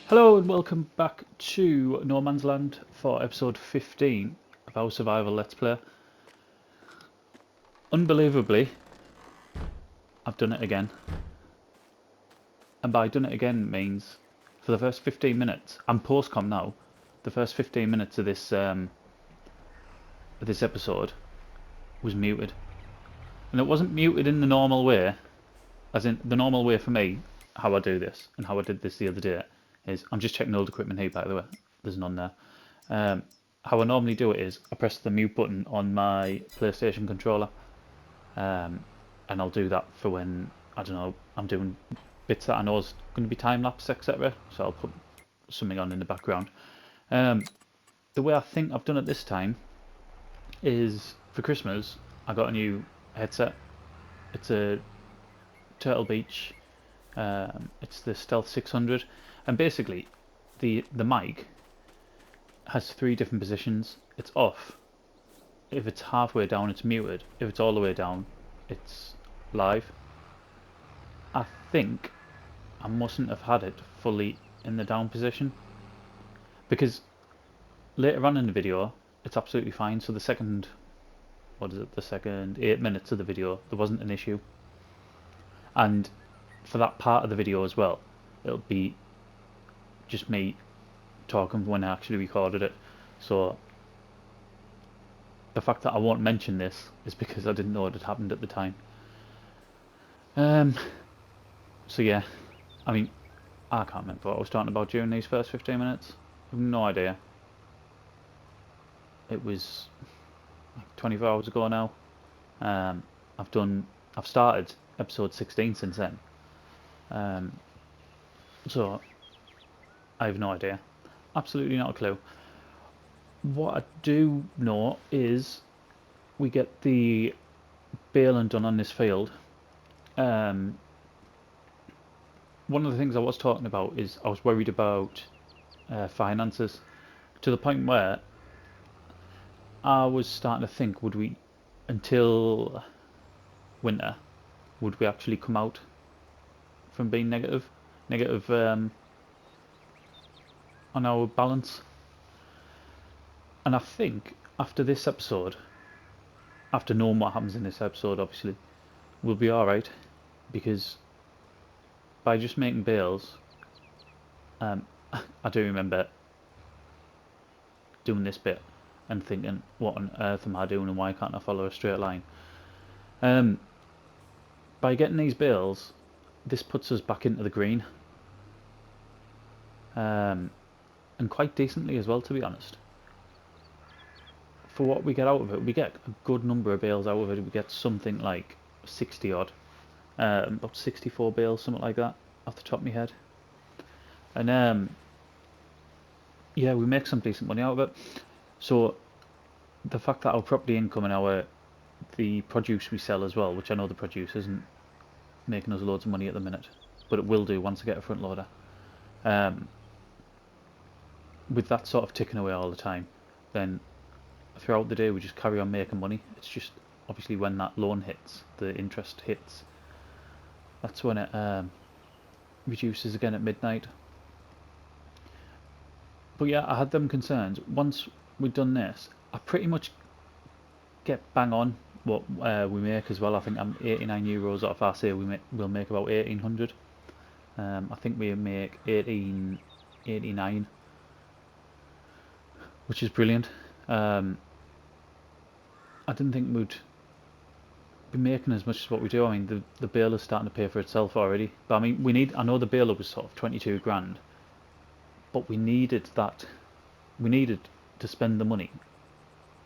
Hello and welcome back to No Man's Land for episode 15 of our survival let's play. Unbelievably, I've done it again. And by done it again means for the first 15 minutes, I'm post-com now, the first 15 minutes of this episode was muted. And it wasn't muted in the normal way, as in the normal way for me, how I do this and how I did this the other day is, I'm just checking old equipment here by the way, there's none there. How I normally do it is I press the mute button on my PlayStation controller, and I'll do that for when, I don't know, I'm doing bits that I know is going to be time lapse, etc. So I'll put something on in the background. The way I think I've done it this time is for Christmas I got a new headset. It's a Turtle Beach. It's the Stealth 600, and basically the mic has three different positions. It's off. If it's halfway down, it's muted. If it's all the way down, it's live. I think I mustn't have had it fully in the down position, because later on in the video it's absolutely fine. So the second, the second 8 minutes of the video, there wasn't an issue. And for that part of the video as well, it'll be just me talking when I actually recorded it. So the fact that I won't mention this is because I didn't know it had happened at the time. So yeah, I mean, I can't remember what I was talking about during these first 15 minutes. I have no idea. It was like 24 hours ago now. I've started episode 16 since then. So I have no idea. Absolutely not a clue. What I do know is we get the baling done on this field. One of the things I was talking about is I was worried about finances, to the point where I was starting to think, would we, until winter, would we actually come out from being negative on our balance? And I think after this episode, after knowing what happens in this episode, obviously, we'll be alright, because by just making bales, I do remember doing this bit and thinking, what on earth am I doing and why can't I follow a straight line? By getting these bales, this puts us back into the green, and quite decently as well, to be honest. For what we get out of it, we get a good number of bales out of it. We get something like 60 odd, about 64 bales, something like that, off the top of my head. And yeah, we make some decent money out of it. So the fact that our property income and the produce we sell as well, which I know the produce isn't making us loads of money at the minute, but it will do once I get a front loader. With that sort of ticking away all the time, then throughout the day we just carry on making money. It's just obviously when that loan hits, the interest hits, that's when it reduces again at midnight. But yeah, I had them concerns. Once we'd done this, I pretty much get bang on what we make as well. I think I'm €89 off. I say we'll make about 1800. I think we make 1889, which is brilliant. I didn't think we'd be making as much as what we do. I mean, the baler's starting to pay for itself already. But I mean, I know the baler was sort of 22 grand, but we needed to spend the money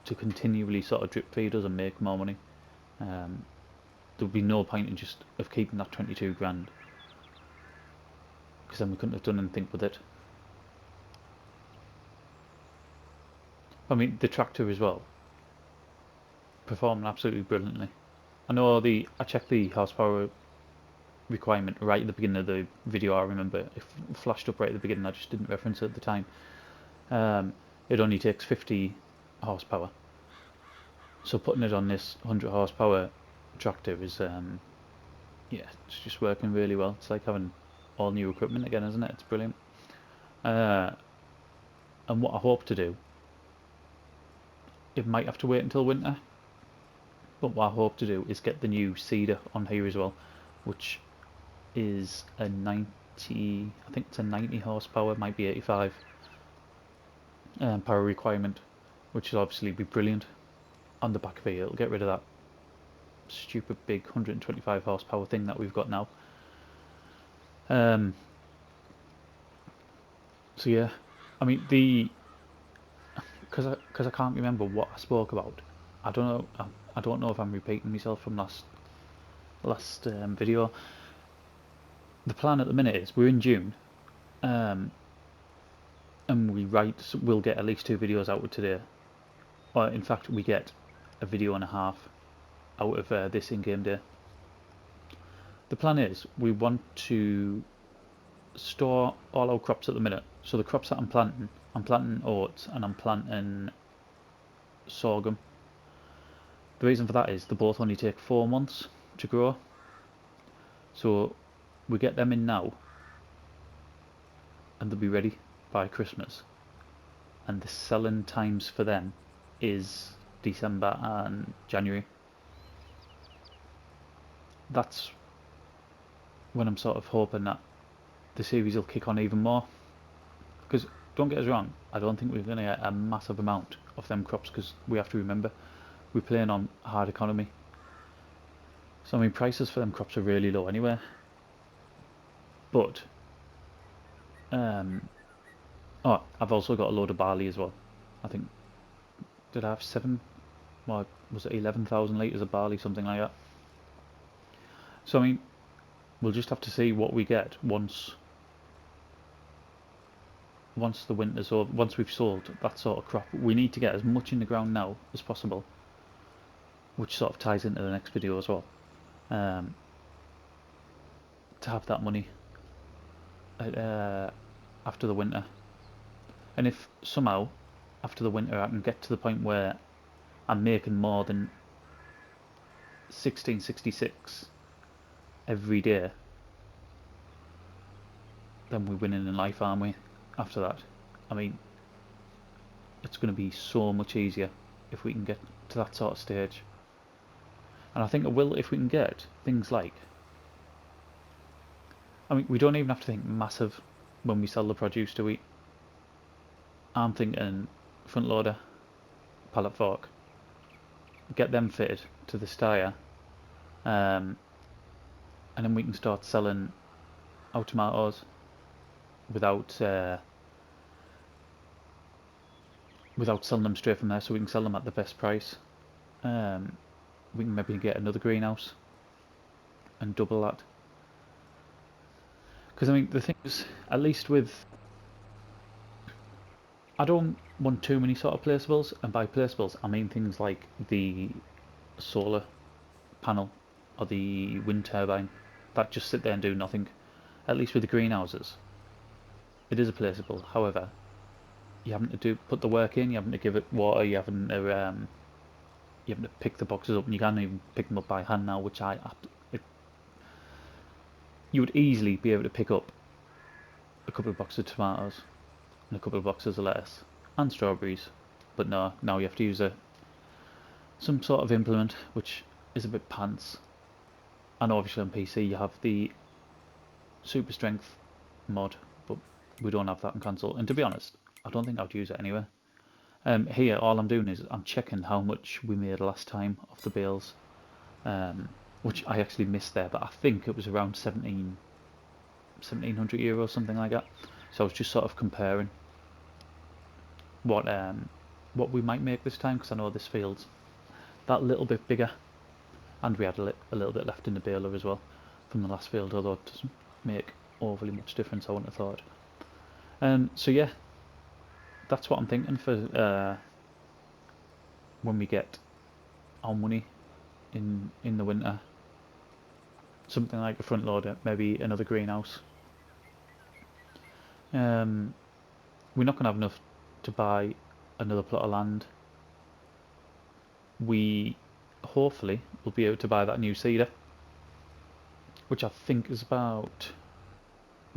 to continually sort of drip feed us and make more money. There would be no point in just of keeping that 22 grand, because then we couldn't have done anything with it. I mean, the tractor as well, performing absolutely brilliantly. I know I checked the horsepower requirement right at the beginning of the video. I remember it flashed up right at the beginning. I just didn't reference it at the time. It only takes 50 horsepower. So putting it on this 100 horsepower tractor is, yeah, it's just working really well. It's like having all new equipment again, isn't it? It's brilliant. And what I hope to do, it might have to wait until winter, but what I hope to do is get the new seeder on here as well, which is a 90, I think it's a 90 horsepower, might be 85 power requirement, which will obviously be brilliant. On the back of here, it'll get rid of that stupid big 125 horsepower thing that we've got now. So yeah, I mean because I can't remember what I spoke about. I don't know. I don't know if I'm repeating myself from last video. The plan at the minute is we're in June, and we'll get at least 2 videos out of today. Or in fact, we get a video and a half out of this in-game day. The plan is we want to store all our crops at the minute. So the crops that I'm planting oats and I'm planting sorghum. The reason for that is they both only take 4 months to grow. So we get them in now and they'll be ready by Christmas. And the selling times for them is December and January. That's when I'm sort of hoping that the series will kick on even more. Because don't get us wrong, I don't think we're going to get a massive amount of them crops, because we have to remember we're playing on hard economy. So I mean, prices for them crops are really low anyway. But oh, I've also got a load of barley as well. I think, did I have 7? Well, was it 11,000 litres of barley, something like that? So I mean, we'll just have to see what we get once the winter's over, once we've sold that sort of crop. We need to get as much in the ground now as possible, which sort of ties into the next video as well, to have that money after the winter. And if somehow after the winter I can get to the point where I'm making more than 1666 every day, then we're winning in life, aren't we? After that, I mean, it's going to be so much easier if we can get to that sort of stage. And I think it will if we can get things like, I mean, we don't even have to think massive when we sell the produce, do we? I'm thinking front loader, pallet fork, get them fitted to the stire, and then we can start selling our tomatoes without selling them straight from there, so we can sell them at the best price. We can maybe get another greenhouse and double that. Because I mean, the thing is, at least with, I don't want too many sort of placeables, and by placeables I mean things like the solar panel or the wind turbine that just sit there and do nothing. At least with the greenhouses, it is a placeable. However, you having to put the work in, you having to give it water, you having to pick the boxes up, and you can't even pick them up by hand now, which you would easily be able to pick up a couple of boxes of tomatoes and a couple of boxes of lettuce and strawberries, but no, now you have to use some sort of implement, which is a bit pants. And obviously on PC you have the super strength mod, but we don't have that in console, and to be honest, I don't think I'd use it anyway. Here all I'm doing is I'm checking how much we made last time off the bales, which I actually missed there, but I think it was around 1700 euros, something like that. So I was just sort of comparing what we might make this time, because I know this field's that little bit bigger, and we had a little bit left in the baler as well from the last field, although it doesn't make overly much difference, I wouldn't have thought. So yeah, that's what I'm thinking for when we get our money in the winter. Something like a front loader, maybe another greenhouse. We're not going to have enough to buy another plot of land. We hopefully will be able to buy that new seeder, which I think is about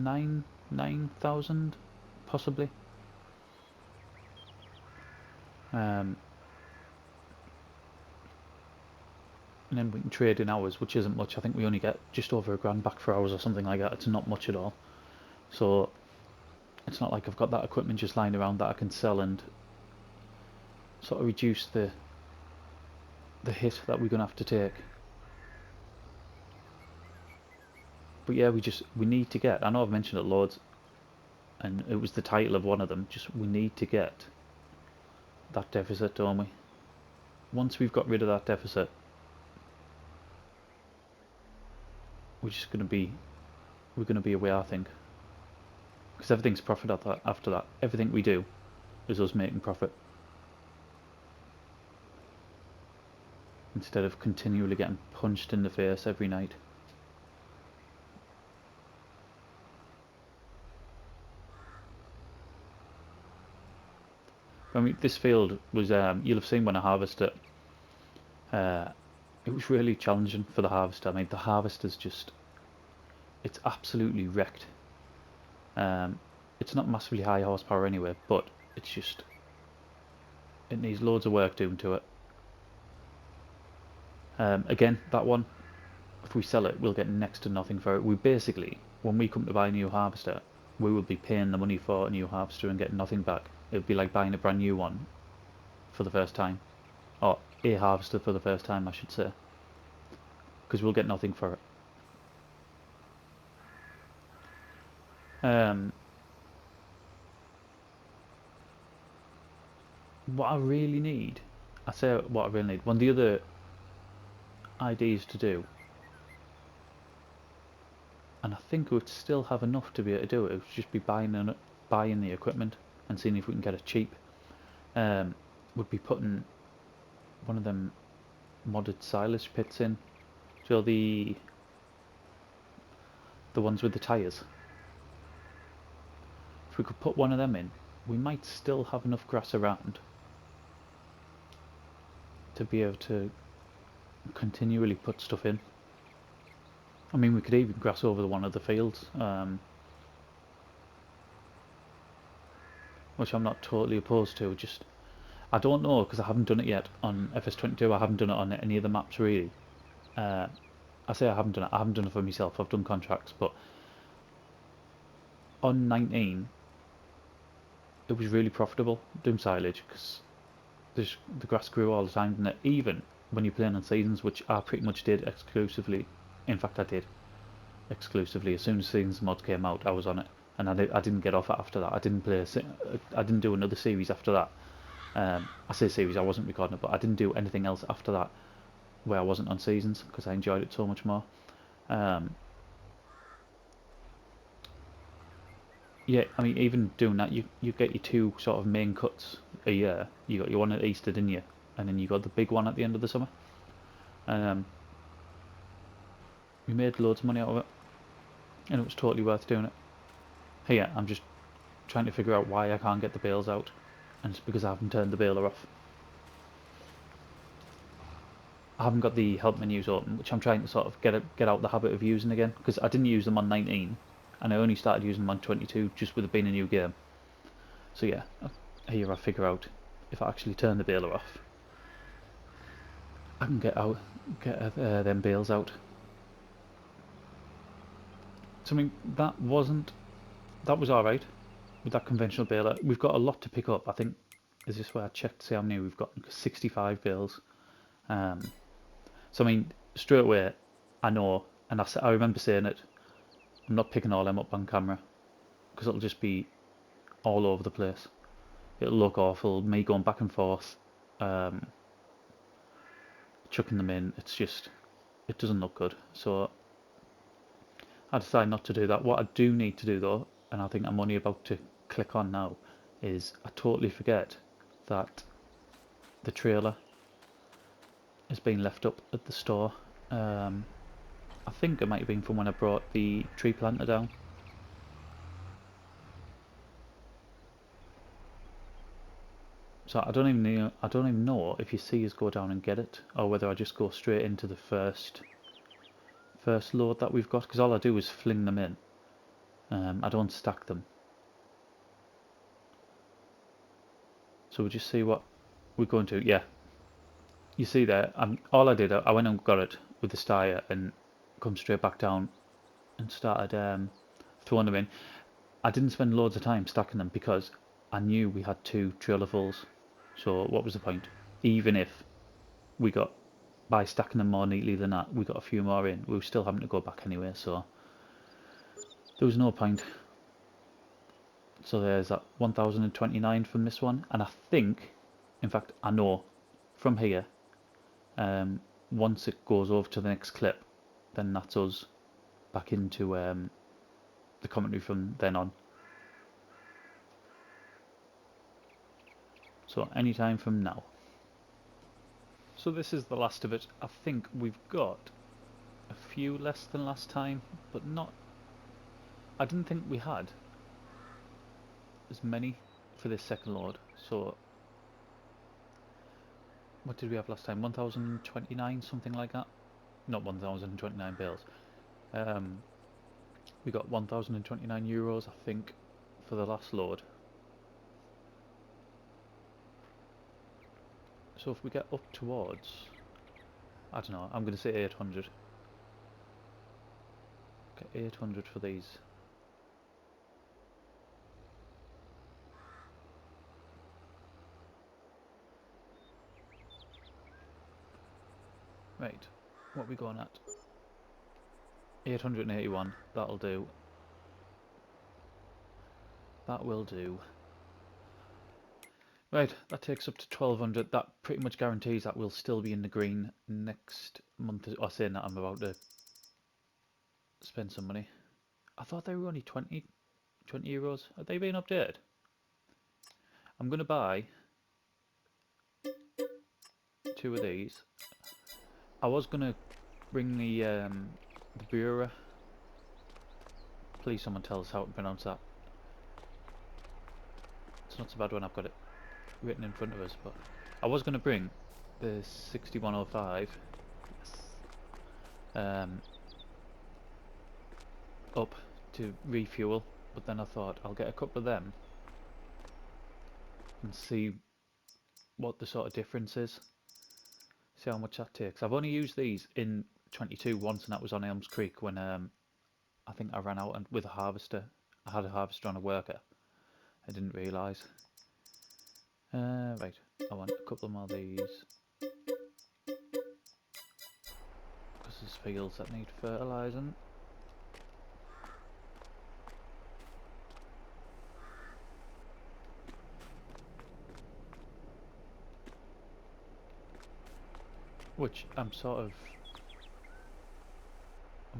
£9,000 possibly. And then we can trade in hours, which isn't much. I think we only get just over £1,000 back for hours or something like that. It's not much at all. So it's not like I've got that equipment just lying around that I can sell and sort of reduce the hit that we're going to have to take. But yeah, we need to get, I know I've mentioned it loads, and it was the title of one of them, just we need to get that deficit, don't we? Once we've got rid of that deficit, we're going to be away, I think. Because everything's profit after that. Everything we do is us making profit. Instead of continually getting punched in the face every night. I mean, this field was, you'll have seen when I harvest it, it was really challenging for the harvester. I mean, the harvester's just, it's absolutely wrecked. It's not massively high horsepower anyway, but it's just, it needs loads of work doing to it. Again, that one, if we sell it, we'll get next to nothing for it. We basically, when we come to buy a new harvester, we will be paying the money for a new harvester and getting nothing back. It would be like buying a brand new one for the first time, or a harvester for the first time, I should say, because we'll get nothing for it. What I really need, I say what I really need, one of the other ideas to do, and I think we would still have enough to be able to do it, would just be buying the equipment and seeing if we can get it cheap. Would be putting one of them modded silage pits in, so the ones with the tyres. If we could put one of them in, we might still have enough grass around to be able to continually put stuff in. I mean, we could even grass over one of the fields, which I'm not totally opposed to. Just, I don't know, because I haven't done it yet on FS22. I haven't done it on any of the maps really. I say I haven't done it. I haven't done it for myself. I've done contracts, but on 19, it was really profitable doing silage because the grass grew all the time, didn't it? Even when you're playing on seasons, which I pretty much did exclusively. In fact, I did exclusively. As soon as seasons mods came out, I was on it, and I didn't get off it after that. I didn't do another series after that. I say series, I wasn't recording it, but I didn't do anything else after that where I wasn't on seasons because I enjoyed it so much more. Yeah, I mean, even doing that, you get your two sort of main cuts a year. You got your one at Easter, didn't you? And then you got the big one at the end of the summer. We made loads of money out of it, and it was totally worth doing it. Here, I'm just trying to figure out why I can't get the bales out, and it's because I haven't turned the baler off. I haven't got the help menus open, which I'm trying to sort of get out the habit of using again, because I didn't use them on 19, and I only started using them on 22 just with it being a new game. So yeah, here I figure out if I actually turn the baler off, I can get them bales out. So I mean, that was alright with that conventional baler. We've got a lot to pick up. I think, is this where I checked to see how many we've got? 65 bales. So I mean, straight away, I know, and I remember saying it, I'm not picking all them up on camera, because it'll just be all over the place. It'll look awful, me going back and forth, chucking them in, it's just, it doesn't look good. So I decided not to do that. What I do need to do though, and I think I'm only about to click on now, is I totally forget that the trailer has been left up at the store. I think it might have been from when I brought the tree planter down. So I don't even know if you see us go down and get it, or whether I just go straight into the first load that we've got, because all I do is fling them in. I don't stack them. So we'll just see what we're going to. Yeah, you see there, all I did, I went and got it with the styer and come straight back down and started throwing them in. I didn't spend loads of time stacking them because I knew we had 2 trailerfuls. So what was the point? Even if we got, by stacking them more neatly than that, we got a few more in, we were still having to go back anyway, so there was no point. So there's that 1029 from this one, and I think, in fact I know from here, once it goes over to the next clip, then that's us back into the commentary from then on. So anytime from now. So this is the last of it. I think we've got a few less than last time, but not, I didn't think we had as many for this second load. So what did we have last time? 1029, something like that. Not 1029 bales. We got 1029 euros, I think, for the last load. So if we get up towards, I don't know, I'm going to say 800. Get 800 for these. Right, what are we going at? 881, that'll do. That will do. Right, that takes up to 1200. That pretty much guarantees that we'll still be in the green next month. Or saying that I'm about to spend some money. I thought they were only 20 euros. Are they being updated? I'm going to buy 2 of these. I was going to bring the Bura. Please someone tell us how to pronounce that. It's not so bad when I've got it written in front of us, but I was going to bring the 6105 up to refuel, but then I thought I'll get a couple of them and see what the sort of difference is, see how much that takes. I've only used these in 22 once, and that was on Elms Creek when I think I ran out and with a harvester. I had a harvester on a worker. I didn't realise. Right, I want a couple more of these because there's fields that need fertilising. Which I'm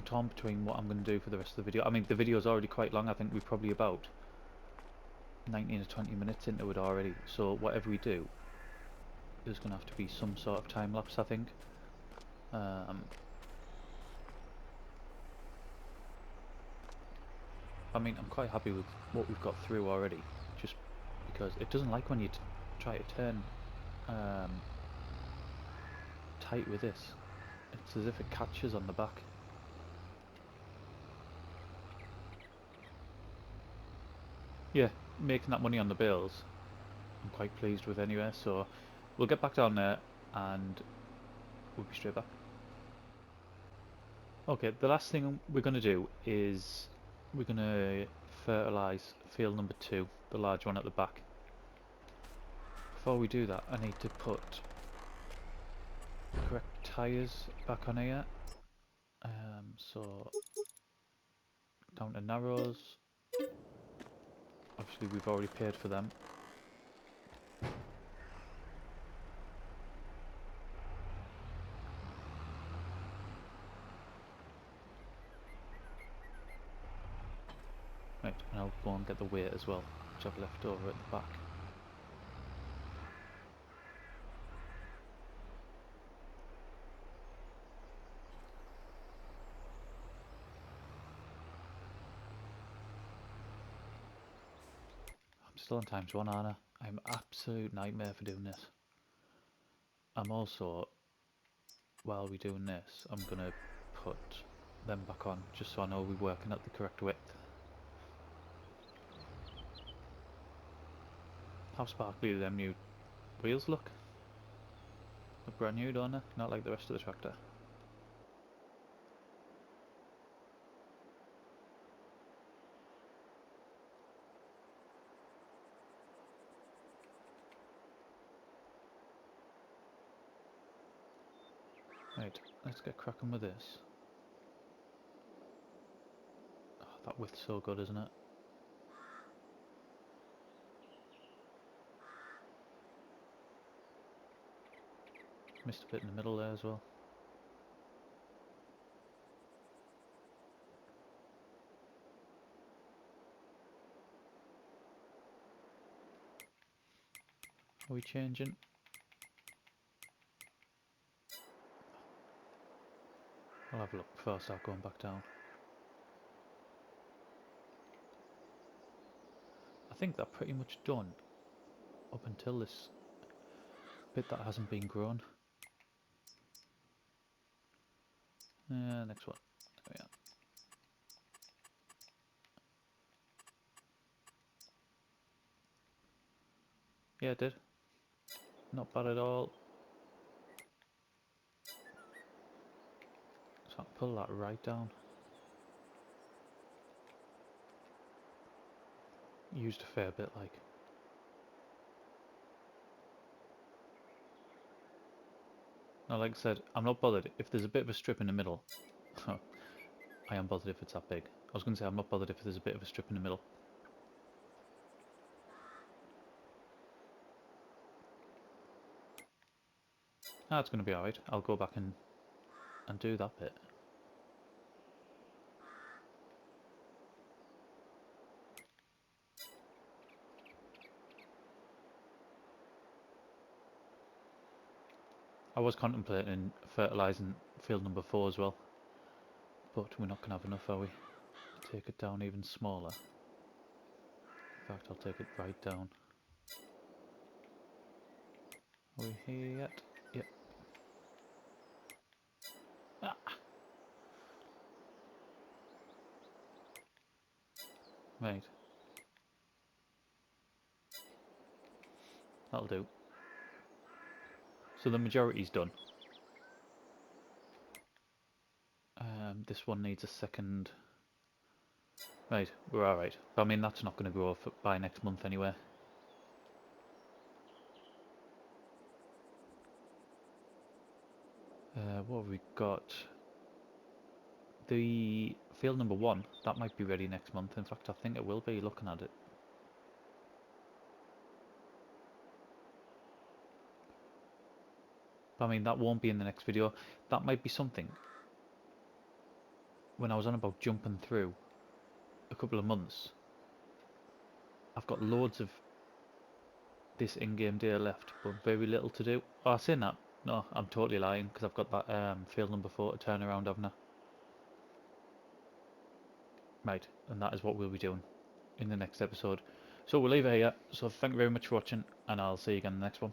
torn between what I'm going to do for the rest of the video. I mean, the video's already quite long. I think we're probably about 19 or 20 minutes into it already. So whatever we do, there's going to have to be some sort of time lapse, I think. I mean, I'm quite happy with what we've got through already, just because it doesn't like when you try to turn tight with this. It's as if it catches on the back. Yeah, making that money on the bills, I'm quite pleased with anyway, so we'll get back down there and we'll be straight back. Okay, the last thing we're going to do is we're going to fertilise field number 2, the large one at the back. Before we do that, I need to put the correct tyres back on here. So down to narrows. Obviously we've already paid for them. Right, and I'll go and get the weight as well, which I've left over at the back. I'm still on ×1, aren't I? I'm an absolute nightmare for doing this. I'm also, while we're doing this, I'm going to put them back on, just so I know we're working at the correct width. How sparkly do them new wheels look? Look brand new, don't they? Not like the rest of the tractor. Right, let's get cracking with this. Oh, that width's so good, isn't it? Missed a bit in the middle there as well. Are we changing? I'll have a look before I start going back down. I think they're pretty much done up until this bit that hasn't been grown. Next one. There we are. Yeah, it did. Not bad at all. So I'll pull that right down. Used a fair bit, like. Now, like I said, I'm not bothered if there's a bit of a strip in the middle. I am bothered if it's that big. I was going to say I'm not bothered if there's a bit of a strip in the middle. Ah, it's going to be alright. I'll go back and do that bit. I was contemplating fertilizing field number 4 as well, but we're not going to have enough, are we? Take it down even smaller. In fact, I'll take it right down. Are we here yet? Yep. Ah. Right. That'll do. So the majority's done. This one needs a second. Right, we're alright. I mean, that's not going to grow by next month anyway. What have we got? The field number 1, that might be ready next month. In fact, I think it will be, looking at it. But I mean, that won't be in the next video. That might be something. When I was on about jumping through a couple of months, I've got loads of this in-game day left, but very little to do. Oh, I say that. No, I'm totally lying, because I've got that field number 4 to turn around, haven't I? Right, and that is what we'll be doing in the next episode. So we'll leave it here. So thank you very much for watching, and I'll see you again in the next one.